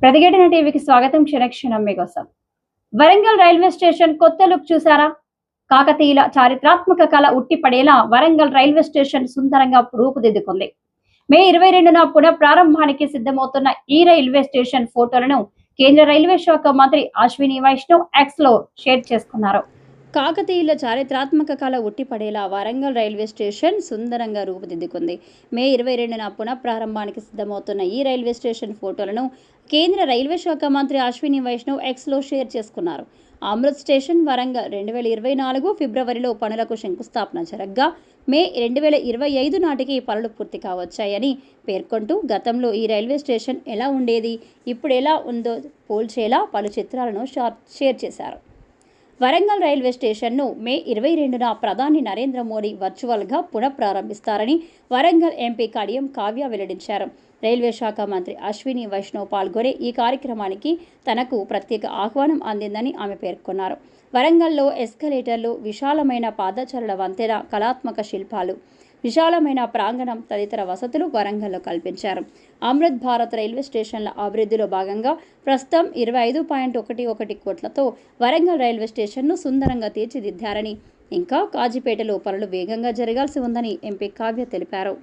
ప్రతిఘటన టీవీకి స్వాగతం. క్షణక్షణం మీకోసం. వరంగల్ రైల్వే స్టేషన్ కొత్త లుక్ చూసారా? కాకతీయుల చారిత్రాత్మక కళ ఉట్టిపడేలా వరంగల్ రైల్వే స్టేషన్ సుందరంగా రూపుదిద్దుకుంది. మే 22న పునః ప్రారంభానికి సిద్ధమవుతున్న ఈ రైల్వే స్టేషన్ ఫోటోలను కేంద్ర రైల్వే శాఖ మంత్రి అశ్విని వైష్ణవ్ ఎక్స్ లో షేర్ చేసుకున్నారు. కాకతీయుల చారిత్రాత్మక కళ ఉట్టిపడేలా వరంగల్ రైల్వే స్టేషన్ సుందరంగా రూపుదిద్దుకుంది. మే 22న పునః ప్రారంభానికి సిద్ధమవుతున్న ఈ రైల్వే స్టేషన్ ఫోటోలను కేంద్ర రైల్వే శాఖ మంత్రి అశ్విని వైష్ణవ్ ఎక్స్లో షేర్ చేసుకున్నారు. అమృత్ స్టేషన్ వరంగల్ 2024 ఫిబ్రవరిలో పనులకు శంకుస్థాపన జరగ్గా మే 2025 నాటికి పనులు పూర్తి కావచ్చాయని పేర్కొంటూ గతంలో ఈ రైల్వే స్టేషన్ ఎలా ఉండేది, ఇప్పుడు ఎలా ఉందో పోల్చేలా పలు చిత్రాలను షేర్ చేశారు. వరంగల్ రైల్వే స్టేషన్ను మే 22న ప్రధాని నరేంద్ర మోడీ వర్చువల్గా పునఃప్రారంభిస్తారని వరంగల్ ఎంపీ కడియం కావ్య వెల్లడించారు. రైల్వే శాఖ మంత్రి అశ్విని వైష్ణవ్ పాల్గొనే ఈ కార్యక్రమానికి తనకు ప్రత్యేక ఆహ్వానం అందిందని ఆమె పేర్కొన్నారు. వరంగల్లో ఎస్కలేటర్లు, విశాలమైన పాదచారుల వంతెన, కళాత్మక శిల్పాలు, విశాలమైన ప్రాంగణం తదితర వసతులు వరంగల్లో కల్పించారు. అమృత్ భారత్ రైల్వే స్టేషన్ల అభివృద్ధిలో భాగంగా ప్రస్తుతం 25.11 కోట్లతో వరంగల్ రైల్వే స్టేషన్ను సుందరంగా తీర్చిదిద్దారని, ఇంకా కాజీపేటలో పనులు వేగంగా జరగాల్సి ఉందని ఎంపీ కావ్య తెలిపారు.